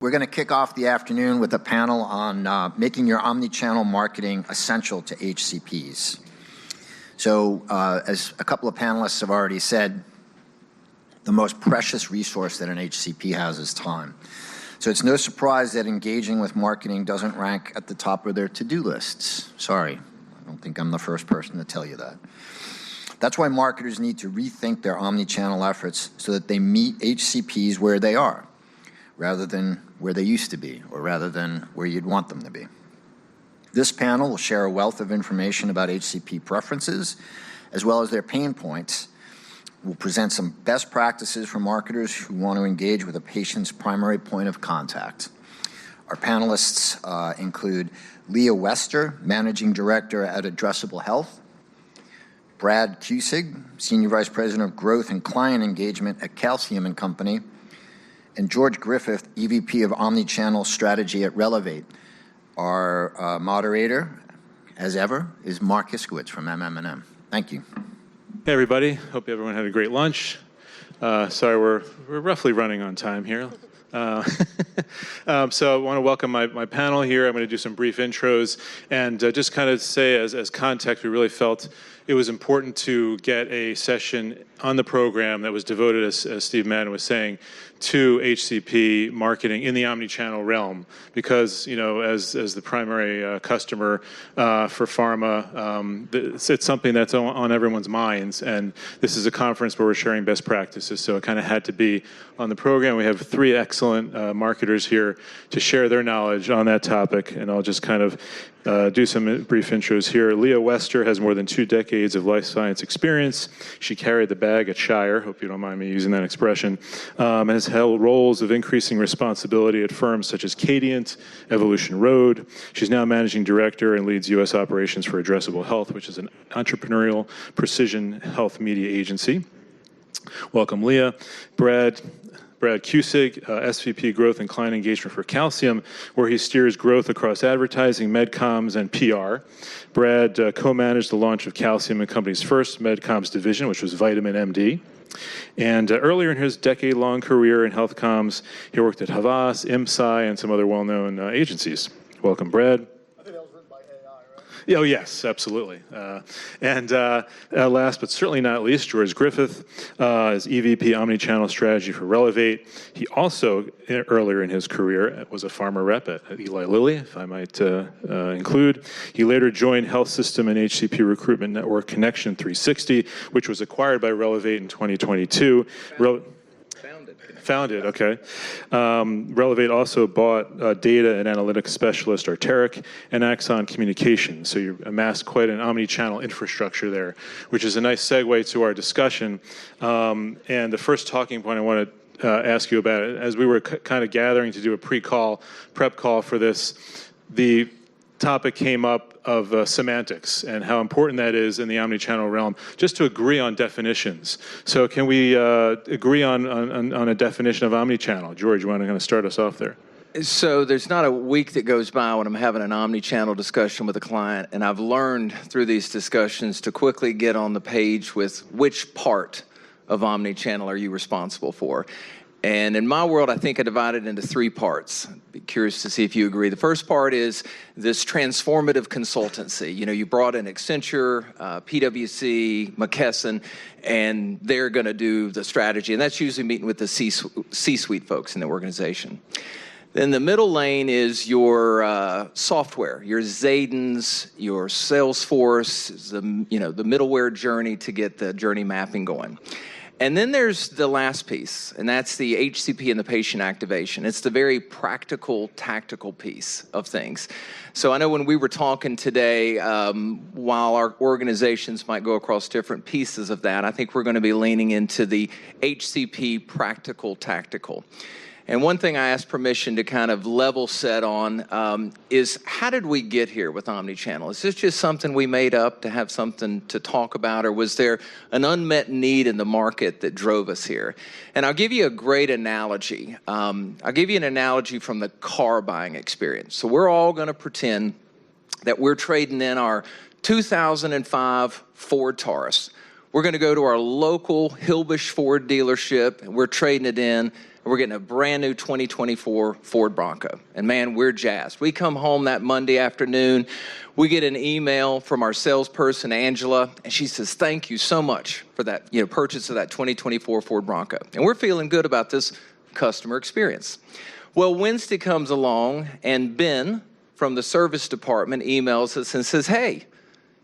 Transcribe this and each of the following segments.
We're going to kick off the afternoon with a panel on making your omnichannel marketing essential to HCPs. So as a couple of panelists have already said, the most precious resource that an HCP has is time. So it's no surprise that engaging with marketing doesn't rank at the top of their to-do lists. Sorry, I don't think I'm the first person to tell you that. That's why marketers need to rethink their omnichannel efforts so that they meet HCPs where they are, rather than where they used to be, or rather than where you'd want them to be. This panel will share a wealth of information about HCP preferences, as well as their pain points. We'll present some best practices for marketers who want to engage with a patient's primary point of contact. Our panelists include Lea Wester, Managing Director at Addressable Health, Brad Quasi, Senior Vice President of Growth and Client Engagement at Calcium+Company, and George Griffith, EVP of Omnichannel Strategy at Relevate. Our moderator, as ever, is Marc Iskowitz from MM+M. Thank you. Hey everybody, hope everyone had a great lunch. Sorry, we're roughly running on time here. So I want to welcome my panel here. I'm going to do some brief intros and just kind of say as context, we really felt it was important to get a session on the program that was devoted, as Steve Madden was saying, to HCP marketing in the omnichannel realm, because as the primary customer for pharma, it's something that's on everyone's minds, and this is a conference where we're sharing best practices, so it kind of had to be on the program. We have three excellent marketers here to share their knowledge on that topic, and I'll just kind of do some brief intros here. Lea Wester has more than 2 decades of life science experience. She carried the bag at Shire, hope you don't mind me using that expression, and has held roles of increasing responsibility at firms such as Cadient, Evolution Road. She's now managing director and leads U.S. operations for Addressable Health, which is an entrepreneurial precision health media agency. Welcome, Lea. Brad Quasi, SVP Growth and Client Engagement for Calcium, where he steers growth across advertising, medcoms, and PR. Brad co-managed the launch of Calcium+Company's first medcoms division, which was Vitamin MD. And earlier in his decade-long career in health comms, he worked at Havas, IMSI, and some other well-known agencies. Welcome, Brad. Oh, yes, absolutely. And last but certainly not least, George Griffith is EVP Omnichannel Strategy for Relevate. He also, earlier in his career, was a pharma rep at Eli Lilly, if I might include. He later joined health system and HCP recruitment network Connection 360, which was acquired by Relevate in 2022. Founded, okay. Relevate also bought data and analytics specialist Arteric and Axon Communications. So you amassed quite an omni-channel infrastructure there, which is a nice segue to our discussion. And the first talking point I want to ask you about, as we were kind of gathering to do a prep call for this, the topic came up of semantics and how important that is in the omnichannel realm, just to agree on definitions. So can we agree on a definition of omnichannel? George, you want to kind of start us off there? So there's not a week that goes by when I'm having an omnichannel discussion with a client, and I've learned through these discussions to quickly get on the page with which part of omnichannel are you responsible for. And in my world, I think I divide it into 3 parts. I'd be curious to see if you agree. The first part is this transformative consultancy. You brought in Accenture, PwC, McKesson, and they're going to do the strategy. And that's usually meeting with the C-suite folks in the organization. Then the middle lane is your software, your Zadens, your Salesforce, the middleware journey to get the journey mapping going. And then there's the last piece, and that's the HCP and the patient activation. It's the very practical, tactical piece of things. So I know when we were talking today, while our organizations might go across different pieces of that, I think we're going to be leaning into the HCP practical, tactical. And one thing I asked permission to kind of level set on is how did we get here with omnichannel? Is this just something we made up to have something to talk about, or was there an unmet need in the market that drove us here? And I'll give you a great analogy. I'll give you an analogy from the car buying experience. So we're all going to pretend that we're trading in our 2005 Ford Taurus. We're going to go to our local Hillbush Ford dealership, and we're trading it in We're getting a brand new 2024 Ford Bronco. And man, we're jazzed. We come home that Monday afternoon, we get an email from our salesperson, Angela, and she says, thank you so much for that, purchase of that 2024 Ford Bronco. And we're feeling good about this customer experience. Well, Wednesday comes along, and Ben from the service department emails us and says, hey,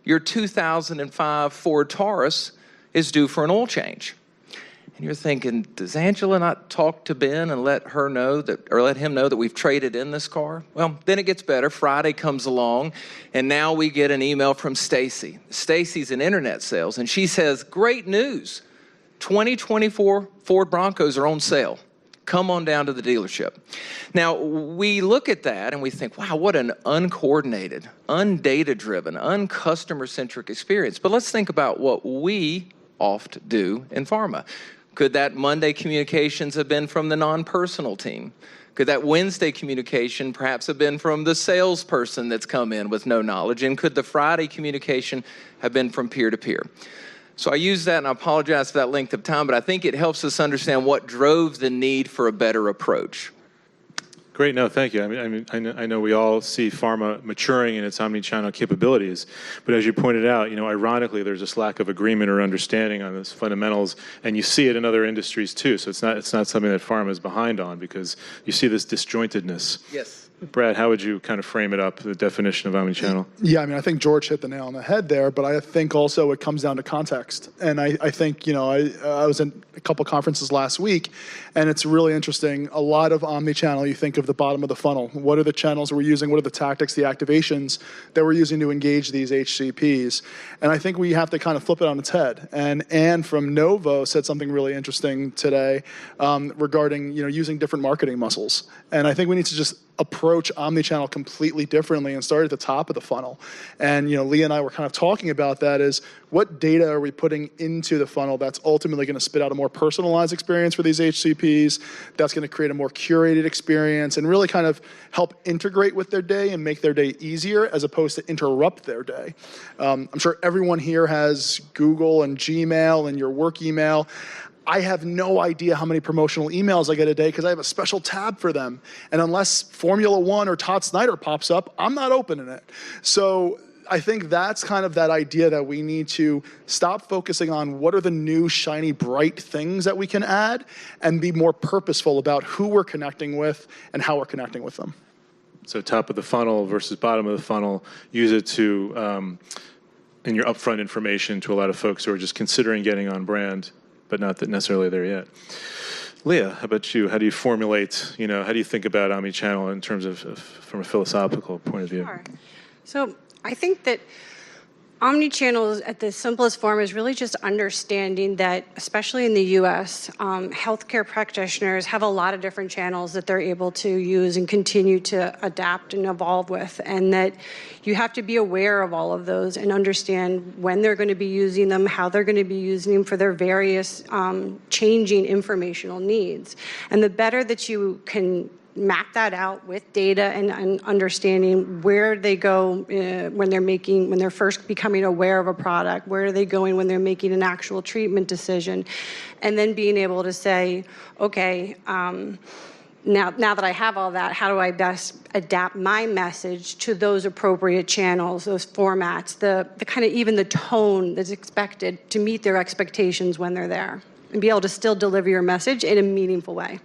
your 2005 Ford Taurus is due for an oil change. And you're thinking, does Angela not talk to Ben and let him know that we've traded in this car? Well, then it gets better. Friday comes along, and now we get an email from Stacy. Stacy's in internet sales, and she says, great news. 2024 Ford Broncos are on sale. Come on down to the dealership. Now, we look at that and we think, wow, what an uncoordinated, undata-driven, uncustomer-centric experience. But let's think about what we oft do in pharma. Could that Monday communications have been from the non-personal team? Could that Wednesday communication perhaps have been from the salesperson that's come in with no knowledge? And could the Friday communication have been from peer-to-peer? So I use that, and I apologize for that length of time, but I think it helps us understand what drove the need for a better approach. Great, no, thank you. I know we all see pharma maturing in its omnichannel capabilities, but as you pointed out, ironically, there's this lack of agreement or understanding on those fundamentals, and you see it in other industries too. So it's not something that pharma is behind on, because you see this disjointedness. Yes. Brad, how would you kind of frame it up, the definition of omnichannel? Yeah, I think George hit the nail on the head there, but I think also it comes down to context. And I think, I was in a couple conferences last week, and it's really interesting. A lot of omnichannel, you think of the bottom of the funnel. What are the channels we're using? What are the tactics, the activations that we're using to engage these HCPs? And I think we have to kind of flip it on its head. And Anne from Novo said something really interesting today regarding, using different marketing muscles. And I think we need to just approach omnichannel completely differently and start at the top of the funnel. And Lea and I were kind of talking about that, is what data are we putting into the funnel that's ultimately going to spit out a more personalized experience for these HCPs, that's going to create a more curated experience and really kind of help integrate with their day and make their day easier as opposed to interrupt their day. I'm sure everyone here has Google and Gmail and your work email. I have no idea how many promotional emails I get a day because I have a special tab for them. And unless Formula One or Todd Snyder pops up, I'm not opening it. So I think that's kind of that idea that we need to stop focusing on what are the new, shiny, bright things that we can add and be more purposeful about who we're connecting with and how we're connecting with them. So top of the funnel versus bottom of the funnel, use it to, in your upfront information to a lot of folks who are just considering getting on brand, but not that necessarily there yet. Lea, how about you? How do you formulate, how do you think about omnichannel in terms of from a philosophical point of view? Sure. So I think that omnichannel at the simplest form is really just understanding that, especially in the U.S., healthcare practitioners have a lot of different channels that they're able to use and continue to adapt and evolve with, and that you have to be aware of all of those and understand when they're going to be using them, how they're going to be using them for their various changing informational needs. And the better that you can map that out with data and understanding where they go when they're first becoming aware of a product, where are they going when they're making an actual treatment decision, and then being able to say, okay, now that I have all that, how do I best adapt my message to those appropriate channels, those formats, the kind of even the tone that's expected to meet their expectations when they're there, and be able to still deliver your message in a meaningful way.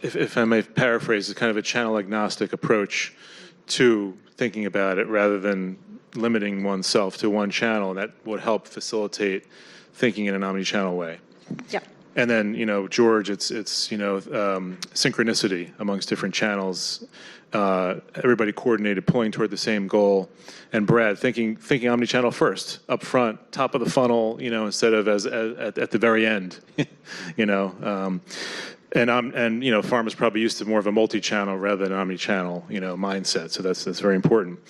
If I may paraphrase, it's kind of a channel agnostic approach to thinking about it rather than limiting oneself to one channel, and that would help facilitate thinking in an omnichannel way. Yep. And then, George, it's synchronicity amongst different channels, everybody coordinated, pulling toward the same goal. And Brad, thinking omnichannel first, up front, top of the funnel, instead of at the very end, And pharma's probably used to more of a multi-channel rather than omni-channel, mindset. So that's very important.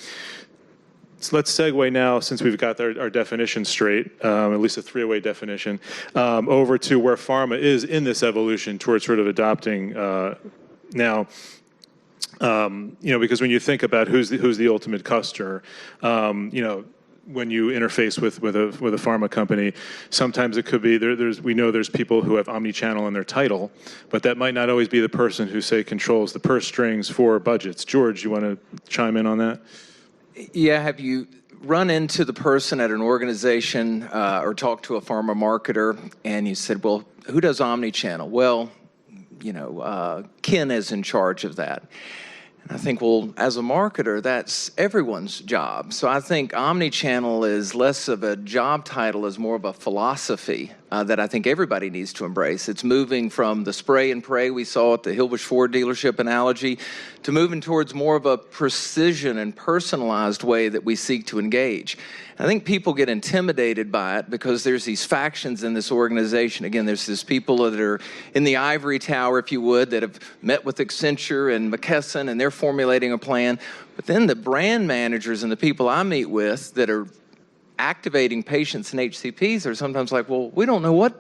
So let's segue now, since we've got our definition straight, at least a three-way definition, over to where pharma is in this evolution towards sort of adopting now. Because when you think about who's the ultimate customer, when you interface with a pharma company, sometimes it could be we know there's people who have omnichannel in their title, but that might not always be the person who, say, controls the purse strings for budgets. George, you want to chime in on that? Yeah, have you run into the person at an organization or talked to a pharma marketer and you said, well, who does omnichannel? Well, Ken is in charge of that. And I think, well, as a marketer, that's everyone's job. So I think omnichannel is less of a job title, as more of a philosophy that I think everybody needs to embrace. It's moving from the spray and pray we saw at the Hillbush Ford dealership analogy to moving towards more of a precision and personalized way that we seek to engage. I think people get intimidated by it because there's these factions in this organization. Again, there's these people that are in the ivory tower, if you would, that have met with Accenture and McKesson, and they're formulating a plan. But then the brand managers and the people I meet with that are activating patients and HCPs are sometimes like, well, we don't know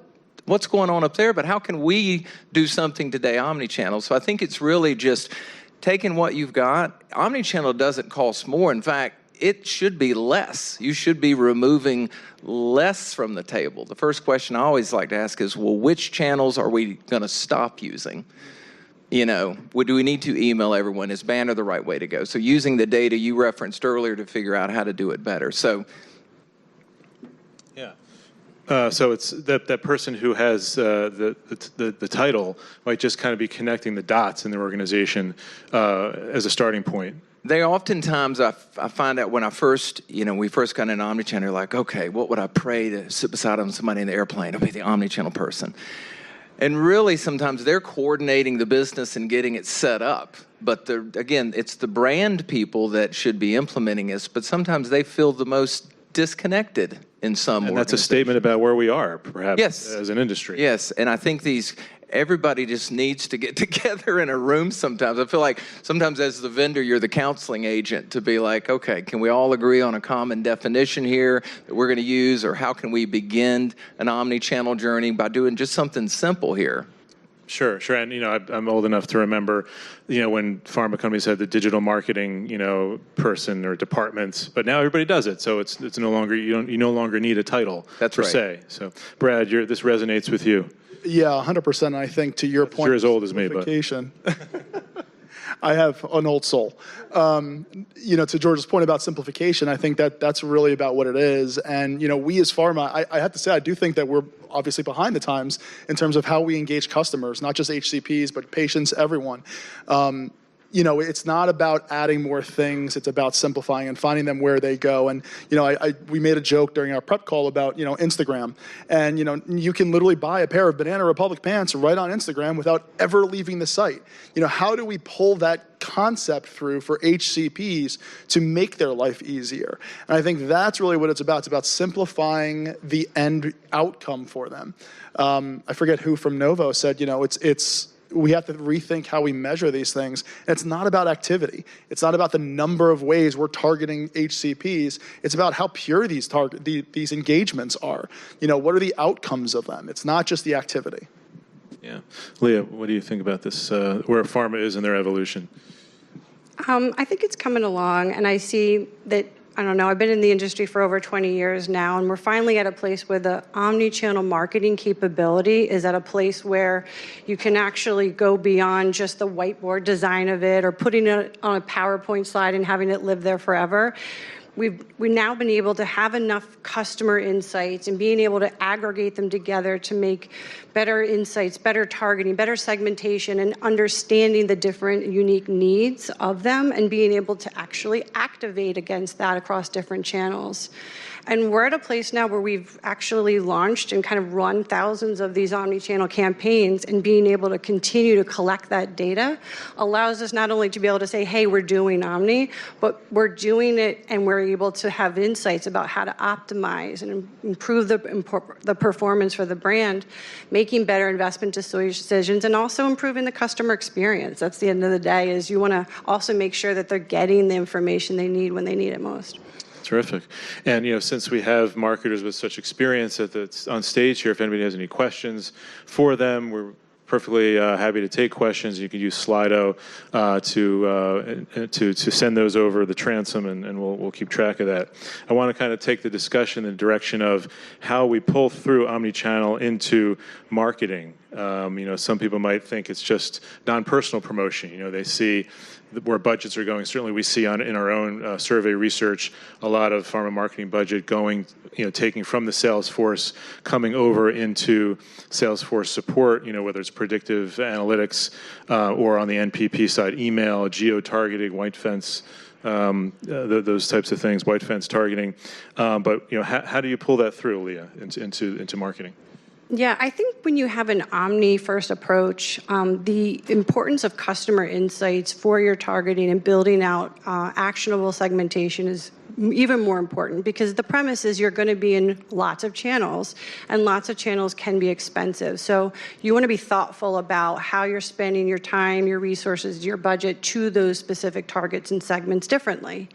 what's going on up there, but how can we do something today omnichannel? So I think it's really just taking what you've got. Omnichannel doesn't cost more. In fact, it should be less. You should be removing less from the table. The first question I always like to ask is, well, which channels are we going to stop using? Do we need to email everyone? Is banner the right way to go? So using the data you referenced earlier to figure out how to do it better. So, yeah. So it's that person who has the title might just kind of be connecting the dots in their organization as a starting point. They oftentimes, I find out when we first got in omnichannel, like, okay, what would I pray to sit beside somebody in the airplane? I'll be the omnichannel person. And really, sometimes they're coordinating the business and getting it set up. But again, it's the brand people that should be implementing this, but sometimes they feel the most disconnected in some And that's a statement about where we are, perhaps, yes, as an industry. Yes, and I think everybody just needs to get together in a room sometimes. I feel like sometimes as the vendor, you're the counseling agent to be like, okay, can we all agree on a common definition here that we're going to use, or how can we begin an omni-channel journey by doing just something simple here? Sure. And, I'm old enough to remember, when pharma companies had the digital marketing, person or departments, but now everybody does it. So it's no longer, you no longer need a title. That's per right. se. So Brad, this resonates with you. Yeah, 100%. I think to your point, you're as old as me, but I have an old soul. To George's point about simplification, I think that's really about what it is. And, we as pharma, I have to say, I do think that we're obviously behind the times in terms of how we engage customers, not just HCPs, but patients, everyone. It's not about adding more things. It's about simplifying and finding them where they go. And, we made a joke during our prep call about, Instagram. And, you can literally buy a pair of Banana Republic pants right on Instagram without ever leaving the site. How do we pull that concept through for HCPs to make their life easier? And I think that's really what it's about. It's about simplifying the end outcome for them. I forget who from Novo said, we have to rethink how we measure these things. And it's not about activity. It's not about the number of ways we're targeting HCPs. It's about how pure these engagements are. What are the outcomes of them? It's not just the activity. Yeah. Lea, what do you think about this, where pharma is in their evolution? I think it's coming along, and I see that, I don't know, I've been in the industry for over 20 years now, and we're finally at a place where the omni-channel marketing capability is at a place where you can actually go beyond just the whiteboard design of it or putting it on a PowerPoint slide and having it live there forever. We've now been able to have enough customer insights and being able to aggregate them together to make better insights, better targeting, better segmentation, and understanding the different unique needs of them and being able to actually activate against that across different channels. And we're at a place now where we've actually launched and kind of run thousands of these omni-channel campaigns, and being able to continue to collect that data allows us not only to be able to say, hey, we're doing omni, but we're doing it and we're able to have insights about how to optimize and improve the performance for the brand, making better investment decisions, and also improving the customer experience. That's the end of the day, is you want to also make sure that they're getting the information they need when they need it most. Terrific. And, since we have marketers with such experience on stage here, if anybody has any questions for them, we're perfectly happy to take questions. You can use Slido to send those over the transom, and we'll keep track of that. I want to kind of take the discussion in the direction of how we pull through omnichannel into marketing. Some people might think it's just non-personal promotion. They see where budgets are going. Certainly we see in our own survey research a lot of pharma marketing budget going, taking from the sales force, coming over into Salesforce support, whether it's predictive analytics or on the NPP side, email, geo-targeting, white fence, those types of things, white fence targeting. But how do you pull that through, Lea, into marketing? Yeah, I think when you have an omni-first approach, the importance of customer insights for your targeting and building out actionable segmentation is even more important, because the premise is you're going to be in lots of channels, and lots of channels can be expensive. So you want to be thoughtful about how you're spending your time, your resources, your budget to those specific targets and segments differently.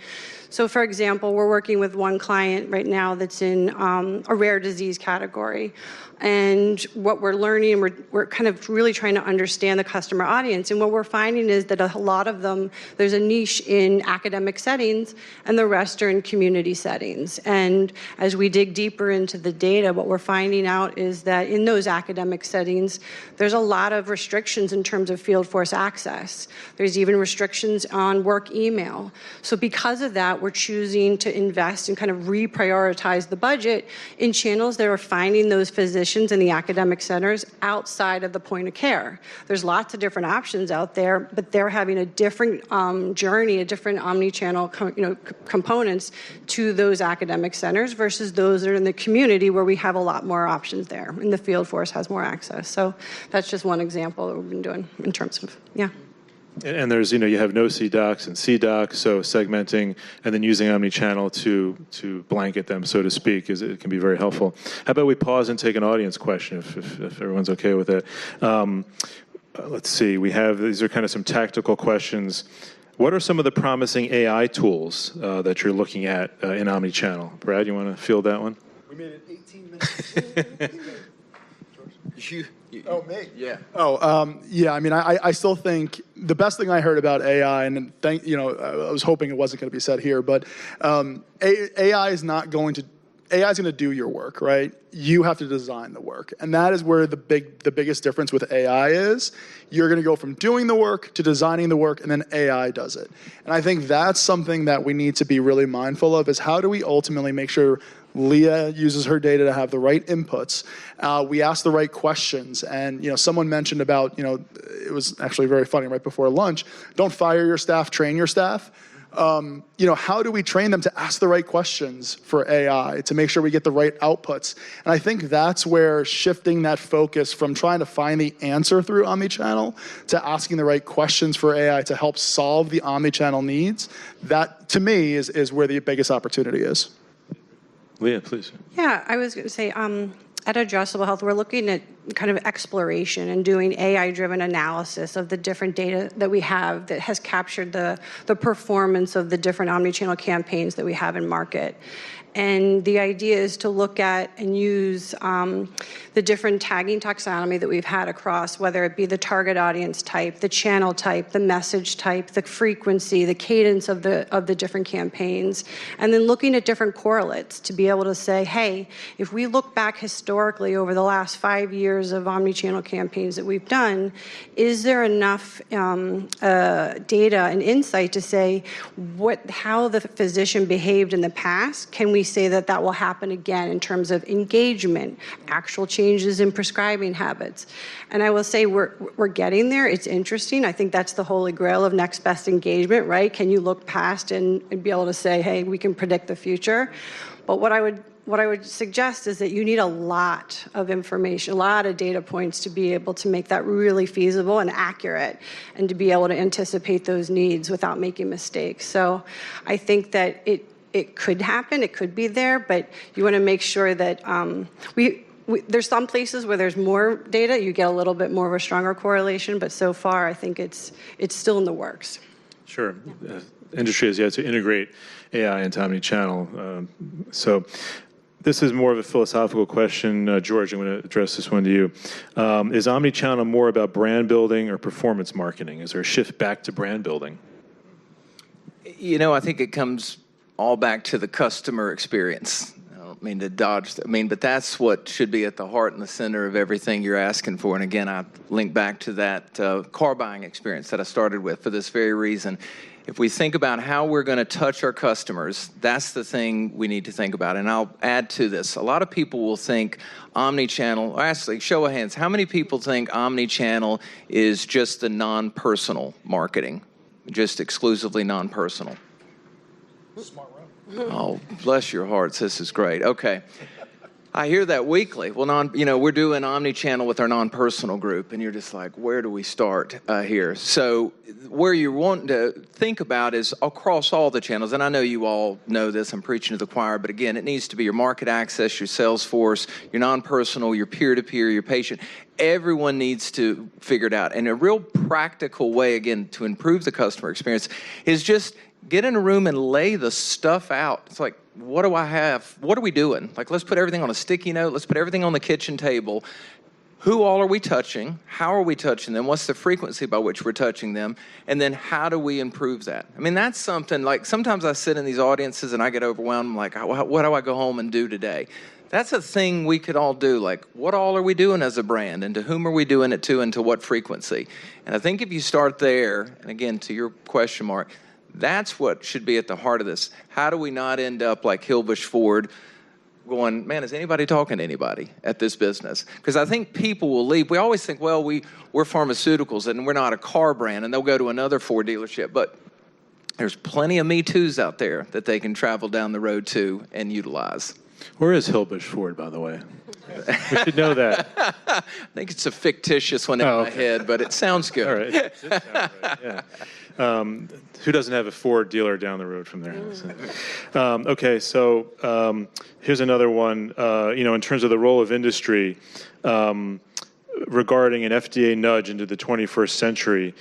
So for example, we're working with one client right now that's in a rare disease category. And what we're learning, we're kind of really trying to understand the customer audience. And what we're finding is that a lot of them, there's a niche in academic settings, and the rest are in community settings. And as we dig deeper into the data, what we're finding out is that in those academic settings, there's a lot of restrictions in terms of field force access. There's even restrictions on work email. So because of that, we're choosing to invest and kind of reprioritize the budget in channels that are finding those physicians in the academic centers outside of the point of care. There's lots of different options out there, but they're having a different journey, a different omni-channel components to those academic centers versus those that are in the community, where we have a lot more options there, and the field force has more access. So that's just one example that we've been doing in terms of, yeah. And there's, you have no C docs and C docs, so segmenting and then using omnichannel to blanket them, so to speak, it can be very helpful. How about we pause and take an audience question, if everyone's okay with it. Let's see, these are kind of some tactical questions. What are some of the promising AI tools that you're looking at in omnichannel? Brad, you want to field that one? We made it 18 minutes. Oh, me? Yeah. Yeah. I mean, I still think the best thing I heard about AI, and I was hoping it wasn't going to be said here, but AI is going to do your work, right? You have to design the work, and that is where the biggest difference with AI is. You're going to go from doing the work to designing the work, and then AI does it. And I think that's something that we need to be really mindful of: is how do we ultimately make sure Lea uses her data to have the right inputs. We ask the right questions. And, someone mentioned about, it was actually very funny right before lunch, don't fire your staff, train your staff. How do we train them to ask the right questions for AI to make sure we get the right outputs? And I think that's where shifting that focus from trying to find the answer through omnichannel to asking the right questions for AI to help solve the omnichannel needs, that to me is where the biggest opportunity is. Lea, please. Yeah, I was going to say, at Addressable Health, we're looking at kind of exploration and doing AI-driven analysis of the different data that we have that has captured the performance of the different omnichannel campaigns that we have in market. And the idea is to look at and use the different tagging taxonomy that we've had across, whether it be the target audience type, the channel type, the message type, the frequency, the cadence of the different campaigns, and then looking at different correlates to be able to say, hey, if we look back historically over the last 5 years of omnichannel campaigns that we've done, is there enough data and insight to say how the physician behaved in the past? Can we say that will happen again in terms of engagement, actual changes in prescribing habits? And I will say we're getting there. It's interesting. I think that's the holy grail of next best engagement, right? Can you look past and be able to say, hey, we can predict the future? But what I would suggest is that you need a lot of information, a lot of data points to be able to make that really feasible and accurate, and to be able to anticipate those needs without making mistakes. So I think that it could happen, it could be there, but you want to make sure that there's some places where there's more data, you get a little bit more of a stronger correlation, but so far I think it's still in the works. Sure. Industry has yet to integrate AI into omnichannel. So This is more of a philosophical question. George, I'm going to address this one to you. Is omnichannel more about brand building or performance marketing? Is there a shift back to brand building? You know, I think it comes all back to the customer experience. I don't mean to dodge, but that's what should be at the heart and the center of everything you're asking for. And again, I link back to that car buying experience that I started with for this very reason. If we think about how we're going to touch our customers, that's the thing we need to think about. And I'll add to this. A lot of people will think omnichannel, actually, show of hands, how many people think omnichannel is just the non-personal marketing, just exclusively non-personal? Smart room. Oh, bless your hearts. This is great. Okay. I hear that weekly. Well, we're doing omnichannel with our non-personal group, and you're just like, where do we start here? So where you're wanting to think about is across all the channels, and I know you all know this, I'm preaching to the choir, but again, it needs to be your market access, your sales force, your non-personal, your peer-to-peer, your patient. Everyone needs to figure it out. And a real practical way, again, to improve the customer experience is just get in a room and lay the stuff out. It's like, what do I have? What are we doing? Like, let's put everything on a sticky note. Let's put everything on the kitchen table. Who all are we touching? How are we touching them? What's the frequency by which we're touching them? And then how do we improve that? I mean, that's something, like, sometimes I sit in these audiences and I get overwhelmed. I'm like, what do I go home and do today? That's a thing we could all do. Like, what all are we doing as a brand? And to whom are we doing it to, and to what frequency? And I think if you start there, and again, to your question, Mark, that's what should be at the heart of this. How do we not end up like Hillbush Ford going, man, is anybody talking to anybody at this business? Because I think people will leave. We always think, well, we're pharmaceuticals and we're not a car brand, and they'll go to another Ford dealership. But there's plenty of Me Too's out there that they can travel down the road to and utilize. Where is Hillbush Ford, by the way? We should know that. I think it's a fictitious one in my head, but it sounds good. All right. It does sound right. Yeah. Who doesn't have a Ford dealer down the road from there? Okay, so here's another one. In terms of the role of industry, regarding an FDA nudge into the 21st century,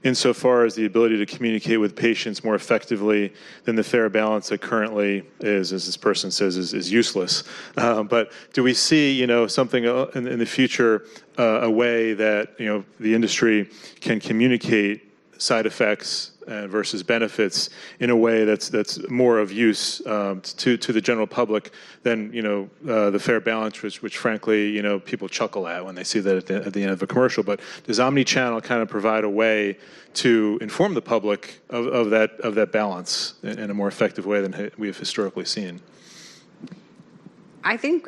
insofar as the ability to communicate with patients more effectively than the fair balance that currently is, as this person says, is useless. But do we see, something in the future, a way that, the industry can communicate side effects versus benefits in a way that's more of use to the general public than the fair balance, which frankly people chuckle at when they see that at the end of a commercial. But does omnichannel kind of provide a way to inform the public of that balance in a more effective way than we have historically seen? I think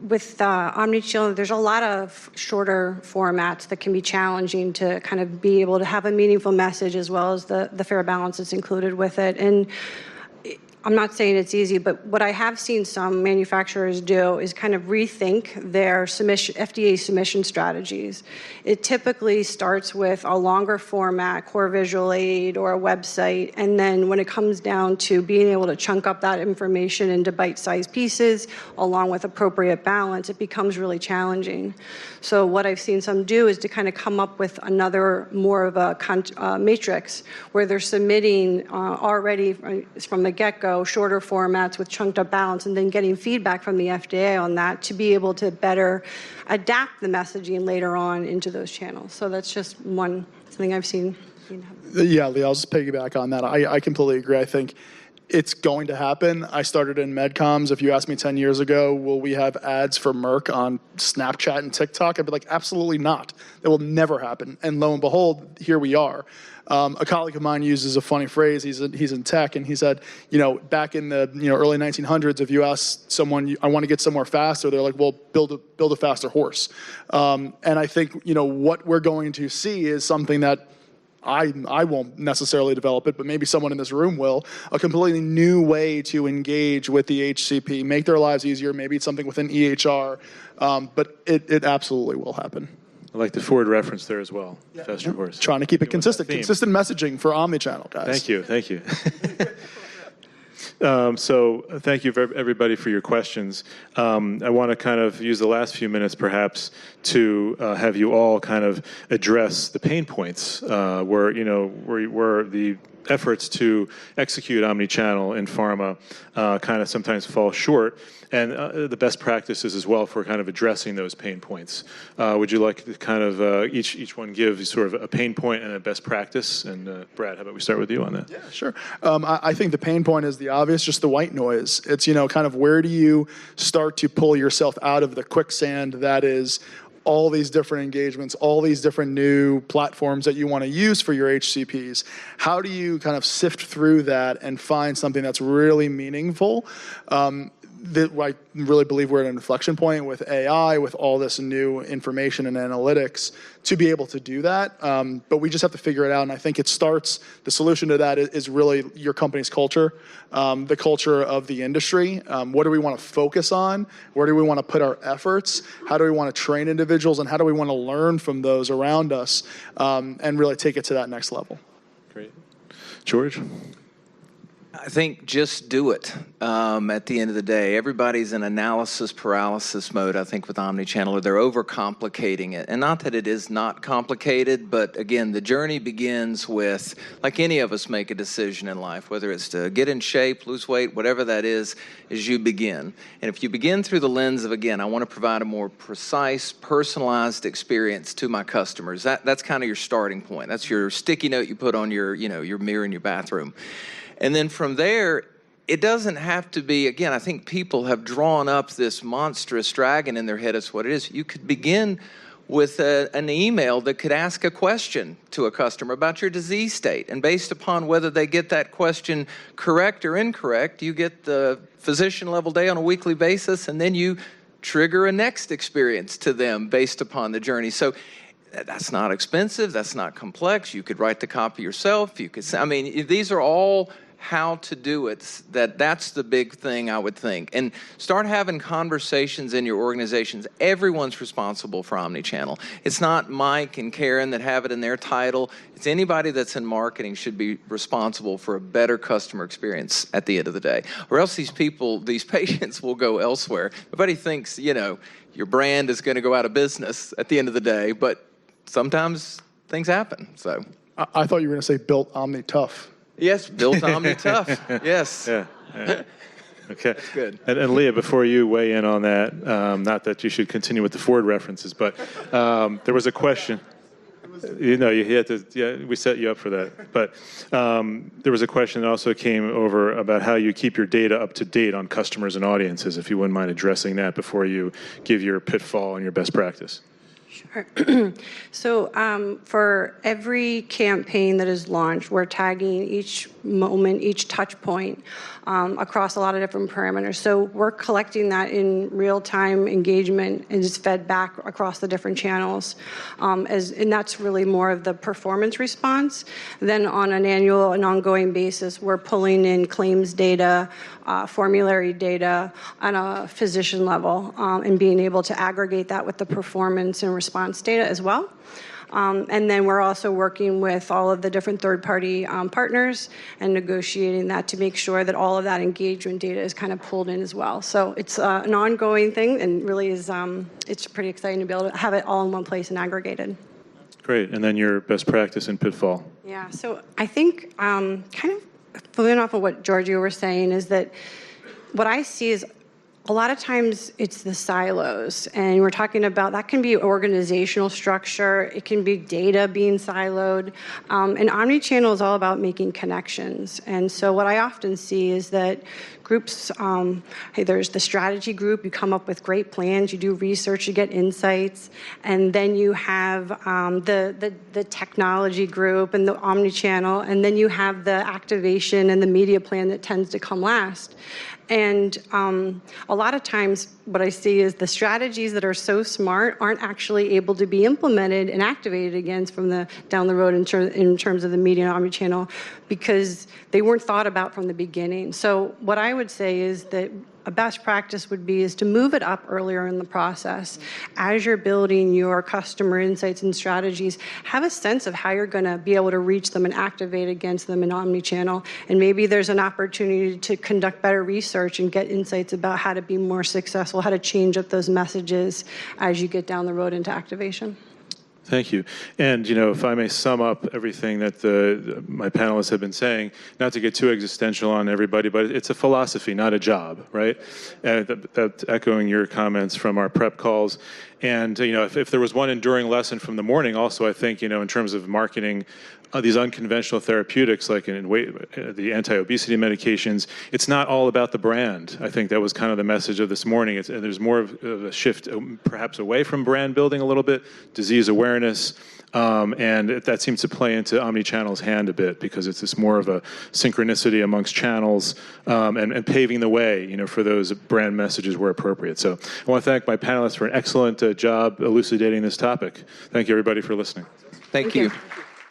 with omnichannel, there's a lot of shorter formats that can be challenging to kind of be able to have a meaningful message, as well as the fair balance that's included with it. And I'm not saying it's easy, but what I have seen some manufacturers do is kind of rethink their FDA submission strategies. It typically starts with a longer format, core visual aid, or a website, and then when it comes down to being able to chunk up that information into bite-sized pieces, along with appropriate balance, it becomes really challenging. So what I've seen some do is to kind of come up with another, more of a matrix, where they're submitting already from the get-go shorter formats with chunked up balance, and then getting feedback from the FDA on that to be able to better adapt the messaging later on into those channels. So that's just something I've seen. Yeah, Lea, I'll just piggyback on that. I completely agree. I think it's going to happen. I started in medcoms. If you asked me 10 years ago, will we have ads for Merck on Snapchat and TikTok? I'd be like, absolutely not. That will never happen. And lo and behold, here we are. A colleague of mine uses a funny phrase. He's in tech, and he said, back in the early 1900s, if you ask someone, I want to get somewhere faster, they're like, well, build a faster horse. And I think what we're going to see is something that I won't necessarily develop it, but maybe someone in this room will, a completely new way to engage with the HCP, make their lives easier. Maybe it's something within EHR, but it absolutely will happen. I like the Ford reference there as well. Yeah. Faster horse. Trying to keep it consistent messaging for omnichannel, guys. Thank you. So thank you everybody for your questions. I want to kind of use the last few minutes perhaps to have you all kind of address the pain points where the efforts to execute omnichannel in pharma kind of sometimes fall short, and the best practices as well for kind of addressing those pain points. Would you like to kind of each one give sort of a pain point and a best practice? And Brad, how about we start with you on that? Yeah, sure. I think the pain point is the obvious, just the white noise. It's, kind of where do you start to pull yourself out of the quicksand that is all these different engagements, all these different new platforms that you want to use for your HCPs. How do you kind of sift through that and find something that's really meaningful? I really believe we're at an inflection point with AI, with all this new information and analytics to be able to do that. But we just have to figure it out. And I think the solution to that is really your company's culture, the culture of the industry. What do we want to focus on? Where do we want to put our efforts? How do we want to train individuals? And how do we want to learn from those around us and really take it to that next level? Great. George? I think just do it at the end of the day. Everybody's in analysis paralysis mode, I think, with omnichannel, or they're overcomplicating it. And not that it is not complicated, but again, the journey begins with, like any of us make a decision in life, whether it's to get in shape, lose weight, whatever that is you begin. And if you begin through the lens of, again, I want to provide a more precise, personalized experience to my customers, that's kind of your starting point. That's your sticky note you put on your mirror in your bathroom. And then from there, it doesn't have to be, again, I think people have drawn up this monstrous dragon in their head as what it is. You could begin with an email that could ask a question to a customer about your disease state. And based upon whether they get that question correct or incorrect, you get the physician level day on a weekly basis, and then you trigger a next experience to them based upon the journey. So that's not expensive. That's not complex. You could write the copy yourself. These are all how to do it. That's the big thing, I would think. And start having conversations in your organizations. Everyone's responsible for omnichannel. It's not Mike and Karen that have it in their title. It's anybody that's in marketing should be responsible for a better customer experience at the end of the day. Or else these patients will go elsewhere. Everybody thinks, your brand is going to go out of business at the end of the day, but sometimes things happen. So I thought you were going to say built Omni Tough. Yes, built Omni Tough. Yes. Yeah. Okay. That's good. And Lea, before you weigh in on that, not that you should continue with the Ford references, but there was a question. You had to. Yeah, we set you up for that. But there was a question that also came over about how you keep your data up to date on customers and audiences. If you wouldn't mind addressing that before you give your pitfall and your best practice. Sure. So for every campaign that is launched, we're tagging each moment, each touch point across a lot of different parameters. So we're collecting that in real-time engagement and it's fed back across the different channels. And that's really more of the performance response. Then on an annual and ongoing basis, we're pulling in claims data, formulary data on a physician level and being able to aggregate that with the performance and response data as well. And then we're also working with all of the different third-party partners and negotiating that to make sure that all of that engagement data is kind of pulled in as well. So it's an ongoing thing and really is, it's pretty exciting to be able to have it all in one place and aggregated. Great. And then your best practice and pitfall. Yeah, so I think kind of following off of what Giorgio was saying is that what I see is a lot of times it's the silos, and we're talking about that can be organizational structure, it can be data being siloed, and omnichannel is all about making connections. And so what I often see is that groups, hey, there's the strategy group, you come up with great plans, you do research, you get insights, and then you have the technology group and the omnichannel, and then you have the activation and the media plan that tends to come last. And a lot of times what I see is the strategies that are so smart aren't actually able to be implemented and activated again from the down the road in terms of the media and omnichannel because they weren't thought about from the beginning. So what I would say is that a best practice would be is to move it up earlier in the process. As you're building your customer insights and strategies, have a sense of how you're going to be able to reach them and activate against them in omnichannel. And maybe there's an opportunity to conduct better research and get insights about how to be more successful, how to change up those messages as you get down the road into activation. Thank you. And, if I may sum up everything that my panelists have been saying, not to get too existential on everybody, but it's a philosophy, not a job, right? And that's echoing your comments from our prep calls. And, if there was one enduring lesson from the morning, also, I think, in terms of marketing these unconventional therapeutics, like the anti-obesity medications, it's not all about the brand. I think that was kind of the message of this morning. There's more of a shift, perhaps away from brand building a little bit, disease awareness, and that seems to play into omnichannel's hand a bit because it's this more of a synchronicity amongst channels and paving the way, for those brand messages where appropriate. So I want to thank my panelists for an excellent job elucidating this topic. Thank you, everybody, for listening. Thank you.